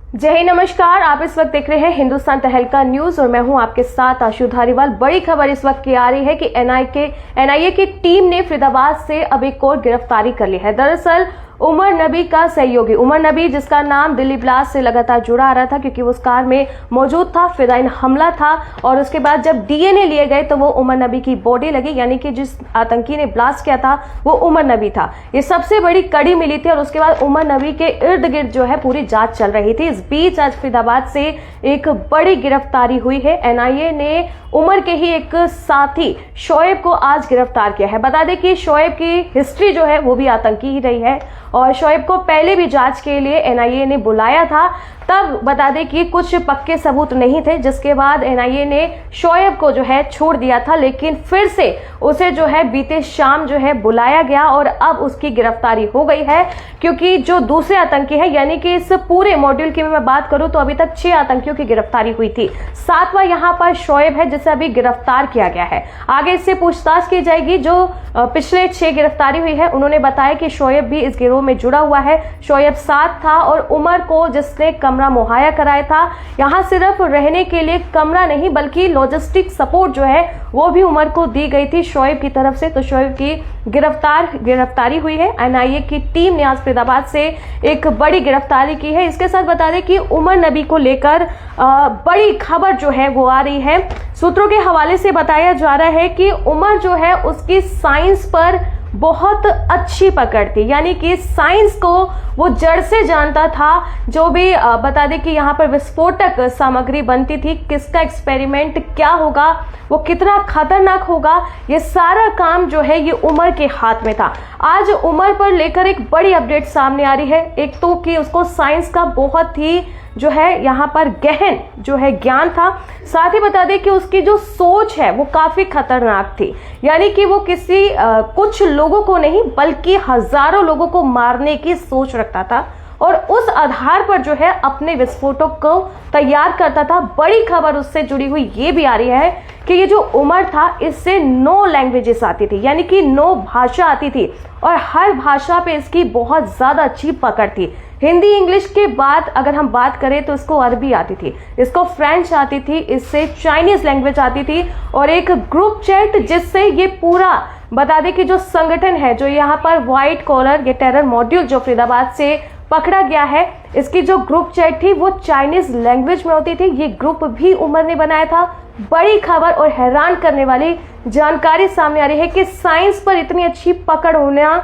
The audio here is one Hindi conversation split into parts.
जय हिंद, नमस्कार। आप इस वक्त देख रहे हैं हिंदुस्तान तहलका न्यूज और मैं हूं आपके साथ आशु धारीवाल। बड़ी खबर इस वक्त की आ रही है कि एनआईए की टीम ने फरीदाबाद से अब एक और गिरफ्तारी कर ली है। दरअसल उमर नबी का सहयोगी उमर नबी, जिसका नाम दिल्ली ब्लास्ट से लगातार जुड़ा आ रहा था क्योंकि वो उस कार में मौजूद था, फिदाइन हमला था और उसके बाद जब डीएनए लिए गए तो वो उमर नबी की बॉडी लगी, यानी कि जिस आतंकी ने ब्लास्ट किया था वो उमर नबी था। ये सबसे बड़ी कड़ी मिली थी और उसके बाद उमर नबी के इर्द गिर्द जो है पूरी जांच चल रही थी। इस बीच आज फरीदाबाद से एक बड़ी गिरफ्तारी हुई है। एनआईए ने उमर के ही एक साथी शोएब को आज गिरफ्तार किया है। बता दें कि शोएब की हिस्ट्री जो है वो भी आतंकी ही रही है और शोएब को पहले भी जांच के लिए एनआईए ने बुलाया था। तब बता दें कि कुछ पक्के सबूत नहीं थे, जिसके बाद एनआईए ने शोएब को जो है छोड़ दिया था, लेकिन फिर से उसे जो है बीते शाम जो है बुलाया गया और अब उसकी गिरफ्तारी हो गई है। क्योंकि जो दूसरे आतंकी है, यानी कि इस पूरे मॉड्यूल की मैं बात करूं तो अभी तक 6 आतंकियों की गिरफ्तारी हुई थी। 7वां यहाँ पर शोएब है जिसे अभी गिरफ्तार किया गया है। आगे इससे पूछताछ की जाएगी। जो पिछले 6 गिरफ्तारी हुई है उन्होंने बताया कि शोएब भी इस गिरोह में जुड़ा हुआ है। शोएब साथ था और उमर को जिसने कमरा मुहैया कराया था, यहाँ सिर्फ रहने के लिए कमरा नहीं बल्कि लॉजिस्टिक सपोर्ट जो है वो भी उमर को दी गई थी शोएब की तरफ से। तो शोएब की गिरफ्तारी हुई है। एनआईए की टीम ने आज फरीदाबाद से एक बड़ी गिरफ्तारी की है। इसके साथ बता दें कि उमर नबी को लेकर बड़ी खबर जो है वो आ रही है। सूत्रों के हवाले से बताया जा रहा है कि उमर जो है उसकी साइंस पर बहुत अच्छी पकड़ थी, यानी कि साइंस को वो जड़ से जानता था। जो भी बता दें कि यहाँ पर विस्फोटक सामग्री बनती थी, किसका एक्सपेरिमेंट क्या होगा, वो कितना खतरनाक होगा, ये सारा काम जो है ये उमर के हाथ में था। आज उमर पर लेकर एक बड़ी अपडेट सामने आ रही है। एक तो कि उसको साइंस का बहुत ही जो है यहाँ पर गहन जो है ज्ञान था, साथ ही बता दें कि उसकी जो सोच है वो काफी खतरनाक थी, यानी कि वो किसी कुछ लोगों को नहीं बल्कि हजारों लोगों को मारने की सोच रखता था और उस आधार पर जो है अपने विस्फोटक को तैयार करता था। बड़ी खबर उससे जुड़ी हुई ये भी आ रही है कि ये जो उमर था इससे 9 लैंग्वेजेस आती थी, यानी कि 9 भाषा आती थी और हर भाषा पे इसकी बहुत ज्यादा अच्छी पकड़ थी। हिंदी इंग्लिश के बाद अगर हम बात करें तो इसको अरबी आती थी, इसको फ्रेंच आती थी, इससे चाइनीज लैंग्वेज आती थी और एक ग्रुप चैट जिससे ये पूरा बता दें कि जो संगठन है जो यहाँ पर व्हाइट कॉलर ये टेरर मॉड्यूल जो फरीदाबाद से पकड़ा गया है, इसकी जो ग्रुप चैट थी वो चाइनीज लैंग्वेज में होती थी। ये ग्रुप भी उमर ने बनाया था। बड़ी खबर और हैरान करने वाली जानकारी सामने आ रही है कि साइंस पर इतनी अच्छी पकड़ होना,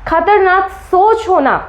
खतरनाक सोच होना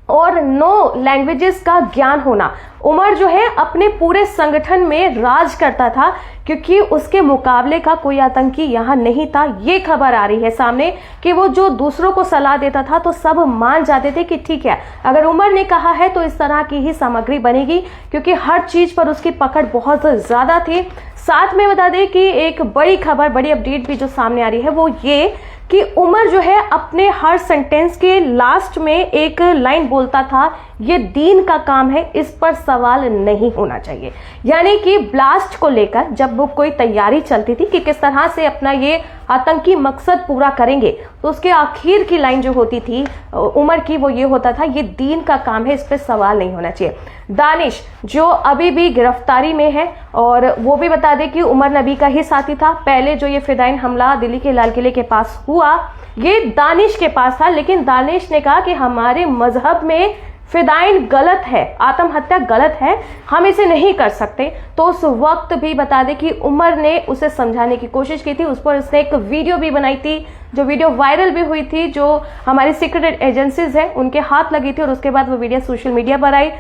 और 9 लैंग्वेजेस का ज्ञान होना। उमर जो है अपने पूरे संगठन में राज करता था क्योंकि उसके मुकाबले का कोई आतंकी यहाँ नहीं था। ये खबर आ रही है सामने कि वो जो दूसरों को सलाह देता था तो सब मान जाते थे कि ठीक है, अगर उमर ने कहा है तो इस तरह की ही सामग्री बनेगी, क्योंकि हर चीज पर उसकी पकड़ बहुत ज्यादा थी। साथ में बता दें कि एक बड़ी खबर, बड़ी अपडेट भी जो सामने आ रही है वो ये कि उमर जो है अपने हर सेंटेंस के लास्ट में एक लाइन बोलता था, ये दीन का काम है, इस पर सवाल नहीं होना चाहिए। यानी कि ब्लास्ट को लेकर जब वो कोई तैयारी चलती थी कि किस तरह से अपना ये आतंकी मकसद पूरा करेंगे, तो उसके आखिर की लाइन जो होती थी उमर की वो ये होता था, ये दीन का काम है, इस पर सवाल नहीं होना चाहिए। दानिश जो अभी भी गिरफ्तारी में है और वो भी बता दें कि उमर नबी का ही साथी था। पहले जो ये फिदाइन हमला दिल्ली के लाल किले के पास हुआ ये दानिश के पास था, लेकिन दानिश ने कहा कि हमारे मजहब में फिदाइन गलत है, आत्महत्या गलत है, हम इसे नहीं कर सकते। तो उस वक्त भी बता दें कि उमर ने उसे समझाने की कोशिश की थी। उस पर उसने एक वीडियो भी बनाई थी, जो वीडियो वायरल भी हुई थी, जो हमारी सीक्रेट एजेंसीज है उनके हाथ लगी थी और उसके बाद वो वीडियो सोशल मीडिया पर आई।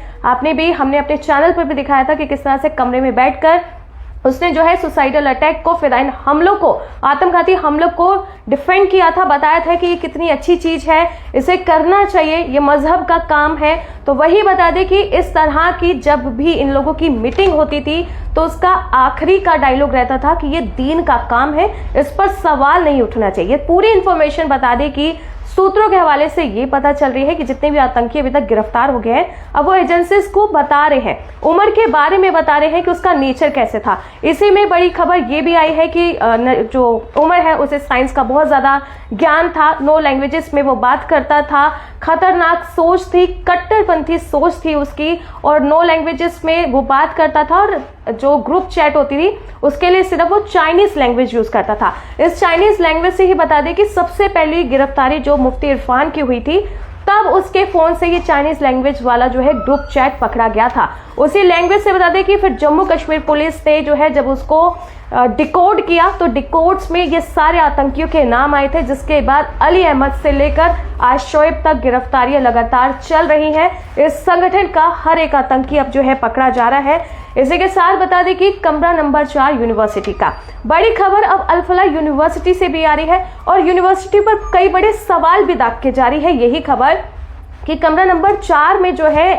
हमने अपने चैनल पर भी दिखाया था कि किस तरह से कमरे में बैठकर उसने जो है सुसाइडल अटैक को, फिदाइन हमलों को, आत्मघाती हमलों को डिफेंड किया था, बताया था कि ये कितनी अच्छी चीज है, इसे करना चाहिए, ये मजहब का काम है। तो वही बता दें कि इस तरह की जब भी इन लोगों की मीटिंग होती थी तो उसका आखिरी का डायलॉग रहता था कि ये दीन का काम है, इस पर सवाल नहीं उठना चाहिए। पूरी इंफॉर्मेशन बता दें कि सूत्रों के हवाले से ये पता चल रही है कि जितने भी आतंकी अभी तक गिरफ्तार हो गए हैं, अब वो एजेंसीज को बता रहे हैं, उमर के बारे में बता रहे हैं कि उसका नेचर कैसे था। इसी में बड़ी खबर ये भी आई है कि जो उमर है उसे साइंस का बहुत ज्यादा ज्ञान था, 9 लैंग्वेजेस में वो बात करता था, खतरनाक सोच थी, कट्टरपंथी सोच थी उसकी, और 9 लैंग्वेजेस में वो बात करता था, और जो ग्रुप चैट होती थी उसके लिए सिर्फ वो चाइनीज लैंग्वेज यूज करता था। इस चाइनीज लैंग्वेज से ही बता दें कि सबसे पहली गिरफ्तारी जो मुफ्ती इरफान की हुई थी, तब उसके फोन से ये चाइनीज लैंग्वेज वाला जो है ग्रुप चैट पकड़ा गया था। उसी लैंग्वेज से बता दें कि फिर जम्मू कश्मीर पुलिस ने जो है जब उसको डिकोड किया तो डिकोड्स में ये सारे आतंकियों के नाम आए थे, जिसके बाद अली अहमद से लेकर आज शोएब तक गिरफ्तारियां लगातार चल रही हैं। इस संगठन का हर एक आतंकी अब जो है पकड़ा जा रहा है। इसी के साथ बता दें कि कमरा नंबर 4 यूनिवर्सिटी का बड़ी खबर अब अल फलाह यूनिवर्सिटी से भी आ रही है, और यूनिवर्सिटी पर कई बड़े सवाल भी दाग के जा रही है यही खबर कि कमरा नंबर 4 में जो है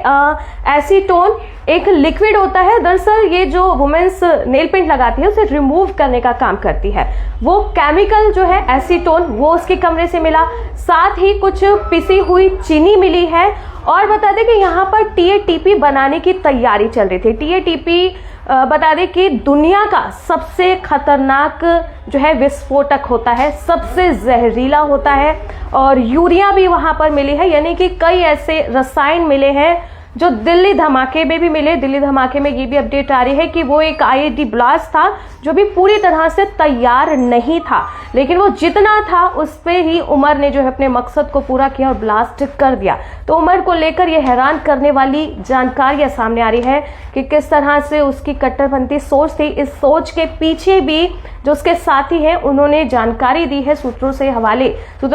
एसीटोन एक लिक्विड होता है। दरअसल ये जो वुमेन्स नेल पेंट लगाती है उसे रिमूव करने का काम करती है। वो केमिकल जो है एसीटोन वो उसके कमरे से मिला, साथ ही कुछ पिसी हुई चीनी मिली है, और बता दें कि यहाँ पर टीएटीपी बनाने की तैयारी चल रही थी। टीएटीपी बता दें कि दुनिया का सबसे खतरनाक जो है विस्फोटक होता है, सबसे जहरीला होता है, और यूरिया भी वहां पर मिली है, यानी कि कई ऐसे रसायन मिले हैं जो दिल्ली धमाके में भी मिले। दिल्ली धमाके में ये भी अपडेट आ रही है कि वो एक आईईडी ब्लास्ट था जो भी पूरी तरह से तैयार नहीं था, लेकिन वो जितना था उस पे ही उमर ने जो है अपने मकसद को पूरा किया और ब्लास्ट कर दिया। तो उमर को लेकर ये हैरान करने वाली जानकारियां सामने आ रही है कि किस तरह से उसकी कट्टरपंथी सोच थी। इस सोच के पीछे भी जो उसके साथी हैं उन्होंने जानकारी दी है सूत्रों के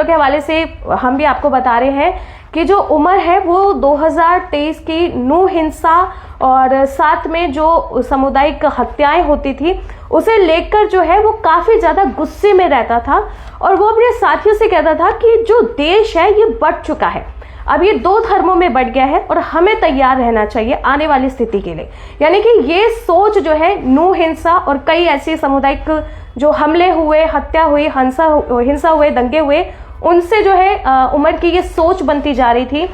हवाले से हम भी आपको बता रहे हैं कि जो उमर है वो 2023 की नू हिंसा और साथ में जो सामुदायिक हत्याएं होती थी उसे लेकर जो है वो काफी ज्यादा गुस्से में रहता था, और वो अपने साथियों से कहता था कि जो देश है ये बढ़ चुका है, अब ये 2 धर्मों में बढ़ गया है और हमें तैयार रहना चाहिए आने वाली स्थिति के लिए। यानी कि ये सोच जो है नू हिंसा और कई ऐसी सामुदायिक जो हमले हुए, हत्या हुई, हिंसा हुए, दंगे हुए, उनसे जो है उमर की ये सोच बनती जा रही थी,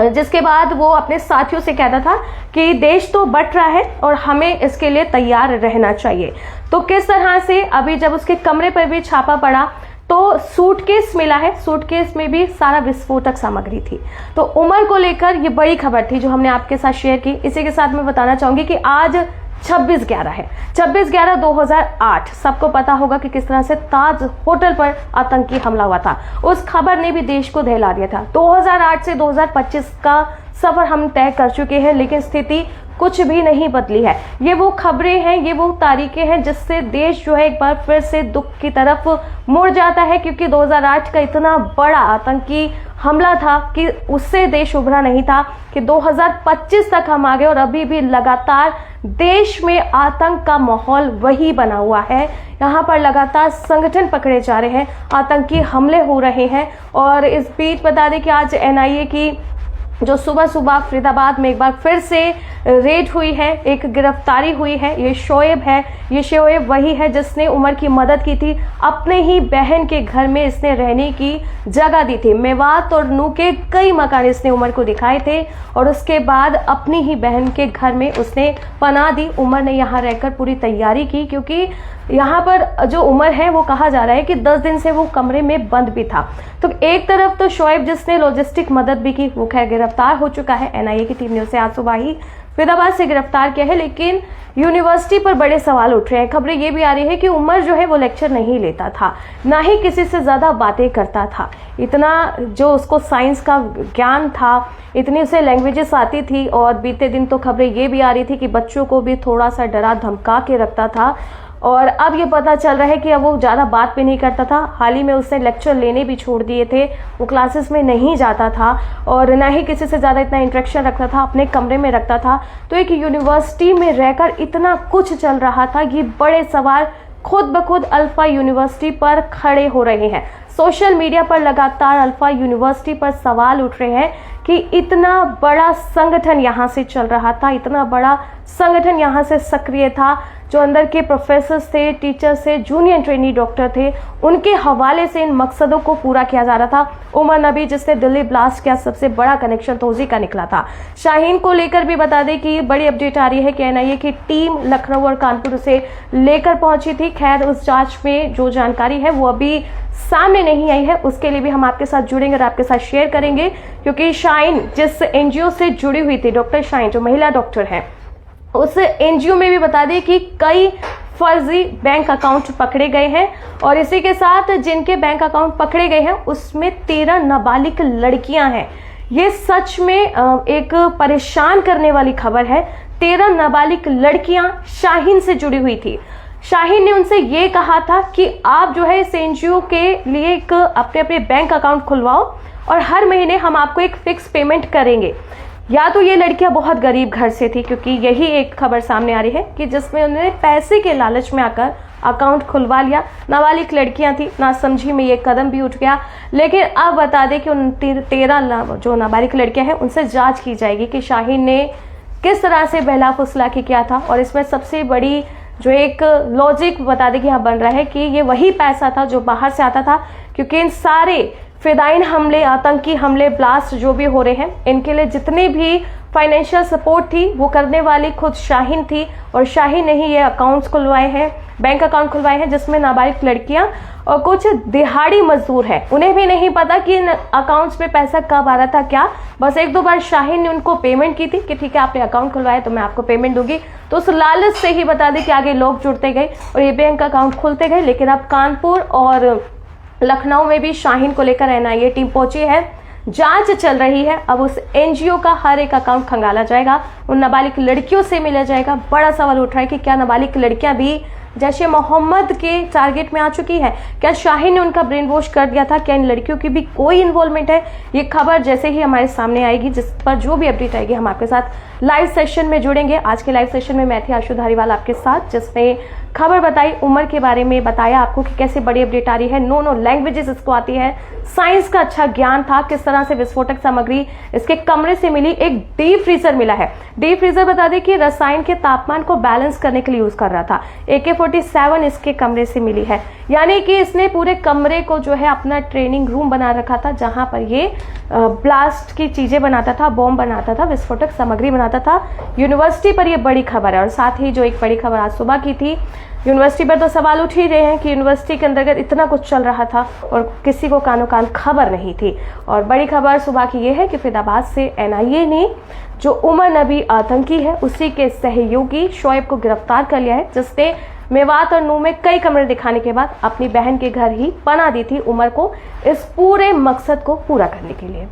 जिसके बाद वो अपने साथियों से कहता था कि देश तो बढ़ रहा है और हमें इसके लिए तैयार रहना चाहिए। तो किस तरह से अभी जब उसके कमरे पर भी छापा पड़ा तो सूटकेस मिला है, सूटकेस में भी सारा विस्फोटक सामग्री थी। तो उमर को लेकर ये बड़ी खबर थी जो हमने आपके साथ शेयर की। इसी के साथ मैं बताना चाहूंगी कि आज 26/11 है, 26/11/2008। सबको पता होगा कि किस तरह से ताज होटल पर आतंकी हमला हुआ था। उस खबर ने भी देश को दहला दिया था। 2008 से 2025 का सफर हम तय कर चुके हैं, लेकिन स्थिति कुछ भी नहीं बदली है। ये वो खबरें हैं, ये वो तारीखें हैं जिससे देश जो है एक बार फिर से दुख की तरफ मुड़ जाता है, क्योंकि 2008 का इतना बड़ा आतंकी हमला था कि उससे देश उभरा नहीं था कि 2025 तक हम आ गए और अभी भी लगातार देश में आतंक का माहौल वही बना हुआ है। यहाँ पर लगातार संगठन पकड़े जा रहे हैं, आतंकी हमले हो रहे हैं। और इस बीच बता दें कि आज एनआईए की जो सुबह फरीदाबाद में एक बार फिर से रेड हुई है, एक गिरफ्तारी हुई है। ये शोएब है, ये शोएब वही है जिसने उमर की मदद की थी। अपने ही बहन के घर में इसने रहने की जगह दी थी। मेवात और नू के कई मकान इसने उमर को दिखाए थे और उसके बाद अपनी ही बहन के घर में उसने पनाह दी। उमर ने यहाँ रहकर पूरी तैयारी की, क्योंकि यहाँ पर जो उमर है वो कहा जा रहा है कि 10 दिन से वो कमरे में बंद भी था। तो एक तरफ तो शोएब जिसने लॉजिस्टिक मदद भी की वो खैर गिरफ्तार हो चुका है। एनआईए की टीम ने उसे आज सुबह ही फरीदाबाद से गिरफ्तार किया है, लेकिन यूनिवर्सिटी पर बड़े सवाल उठ रहे हैं। खबरें ये भी आ रही है कि उमर जो है वो लेक्चर नहीं लेता था, ना ही किसी से ज्यादा बातें करता था। इतना जो उसको साइंस का ज्ञान था, इतनी उसे लैंग्वेजेस आती थी, और बीते दिन तो खबरें ये भी आ रही थी कि बच्चों को भी थोड़ा सा डरा धमका के रखता था। और अब ये पता चल रहा है कि अब वो ज़्यादा बात भी नहीं करता था। हाल ही में उसने लेक्चर लेने भी छोड़ दिए थे, वो क्लासेस में नहीं जाता था और ना ही किसी से ज़्यादा इतना इंटरेक्शन रखता था, अपने कमरे में रखता था। तो एक यूनिवर्सिटी में रहकर इतना कुछ चल रहा था, ये बड़े सवाल खुद ब खुद अल्फा यूनिवर्सिटी पर खड़े हो रहे हैं। सोशल मीडिया पर लगातार अल्फा यूनिवर्सिटी पर सवाल उठ रहे हैं कि इतना बड़ा संगठन यहाँ से चल रहा था, इतना बड़ा संगठन यहाँ से सक्रिय था, जो अंदर के प्रोफेसर्स थे, टीचर्स थे, जूनियर ट्रेनी डॉक्टर थे, उनके हवाले से इन मकसदों को पूरा किया जा रहा था। उमर नबी जिसने दिल्ली ब्लास्ट किया, सबसे बड़ा कनेक्शन तो उसी का निकला था। शाहीन को लेकर भी बता दें कि बड़ी अपडेट आ रही है कि एनआईए की टीम लखनऊ और कानपुर उसे लेकर पहुंची थी। खैर, उस जांच में जो जानकारी है वो अभी सामने नहीं आई है, उसके लिए भी हम आपके साथ जुड़ेंगे और आपके साथ शेयर करेंगे, क्योंकि शाहीन जिस एनजीओ से जुड़ी हुई थी, डॉक्टर शाहीन जो महिला डॉक्टर है, उस एनजीओ में भी बता दें कि कई फर्जी बैंक अकाउंट पकड़े गए हैं और इसी के साथ जिनके बैंक अकाउंट पकड़े गए हैं उसमें 13 नाबालिग लड़कियां हैं। ये सच में एक परेशान करने वाली खबर है। 13 नाबालिग लड़कियां शाहीन से जुड़ी हुई थी। शाहीन ने उनसे ये कहा था कि आप जो है इस एनजीओ के लिए एक अपने बैंक अकाउंट खुलवाओ और हर महीने हम आपको एक फिक्स पेमेंट करेंगे। या तो ये लड़कियां बहुत गरीब घर से थी, क्योंकि यही एक खबर सामने आ रही है कि जिसमें उन्होंने पैसे के लालच में आकर अकाउंट खुलवा लिया। नाबालिग लड़कियां थी, ना समझी में ये कदम भी उठ गया। लेकिन अब बता दें कि उन 13 जो नाबालिग लड़कियां हैं उनसे जांच की जाएगी कि शाहीन ने किस तरह से बहला फुसला के किया था। और इसमें सबसे बड़ी जो एक लॉजिक बता दें कि यहाँ बन रहा है कि ये वही पैसा था जो बाहर से आता था, क्योंकि इन सारे फिदाइन हमले, आतंकी हमले, ब्लास्ट जो भी हो रहे हैं, इनके लिए जितनी भी फाइनेंशियल सपोर्ट थी वो करने वाली खुद शाहीन थी। और शाहीन ने ही ये अकाउंट्स खुलवाए हैं, बैंक अकाउंट खुलवाए हैं, जिसमें नाबालिग लड़कियां और कुछ दिहाड़ी मजदूर हैं। उन्हें भी नहीं पता कि इन अकाउंट्स में पैसा कब आ रहा था, क्या। बस एक दो बार शाहीन ने उनको पेमेंट की थी कि ठीक है आपने अकाउंट खुलवाया तो मैं आपको पेमेंट दूंगी। तो उस लालच से ही बता दें कि आगे लोग जुड़ते गए और ये बैंक अकाउंट खुलते गए। लेकिन अब कानपुर और लखनऊ में भी शाहीन को लेकर एनआईए टीम पहुंची है, जांच चल रही है। अब उस एनजीओ का हर एक अकाउंट खंगाला जाएगा, उन नाबालिग लड़कियों से मिला जाएगा। बड़ा सवाल उठ रहा है कि क्या नाबालिग लड़कियां भी जैशे मोहम्मद के टारगेट में आ चुकी है? क्या शाहीन ने उनका ब्रेन वॉश कर दिया था? क्या इन लड़कियों की भी कोई इन्वॉल्वमेंट है? ये खबर जैसे ही हमारे सामने आएगी, जिस पर जो भी अपडेट आएगी, हम आपके साथ लाइव सेशन में जुड़ेंगे। आज के लाइव सेशन में मैं थी आशु धारीवाल आपके साथ, जिसने खबर बताई उमर के बारे में, बताया आपको कि कैसे बड़ी अपडेट आ रही है। नो लैंग्वेजेस इसको आती है, साइंस का अच्छा ज्ञान था, किस तरह से विस्फोटक सामग्री इसके कमरे से मिली। एक डीप फ्रीजर मिला है। डीप फ्रीजर बता दें कि रसायन के तापमान को बैलेंस करने के लिए यूज कर रहा था। AK-47 इसके कमरे से मिली है, यानी कि इसने पूरे कमरे को जो है अपना ट्रेनिंग रूम बना रखा था, जहां पर ये ब्लास्ट की चीजें बनाता था, बॉम्ब बनाता था, विस्फोटक सामग्री बनाता था। यूनिवर्सिटी पर यह बड़ी खबर है। और साथ ही जो एक बड़ी खबर आज सुबह की थी, यूनिवर्सिटी पर तो सवाल उठ ही रहे हैं कि यूनिवर्सिटी के अंतर्गत इतना कुछ चल रहा था और किसी को कानो कान खबर नहीं थी। और बड़ी खबर सुबह की यह है कि फरीदाबाद से एनआईए ने जो उमर नबी आतंकी है उसी के सहयोगी शोएब को गिरफ्तार कर लिया है, जिसने मेवात और नूह में कई कमरे दिखाने के बाद अपनी बहन के घर ही पनाह दी थी उमर को, इस पूरे मकसद को पूरा करने के लिए।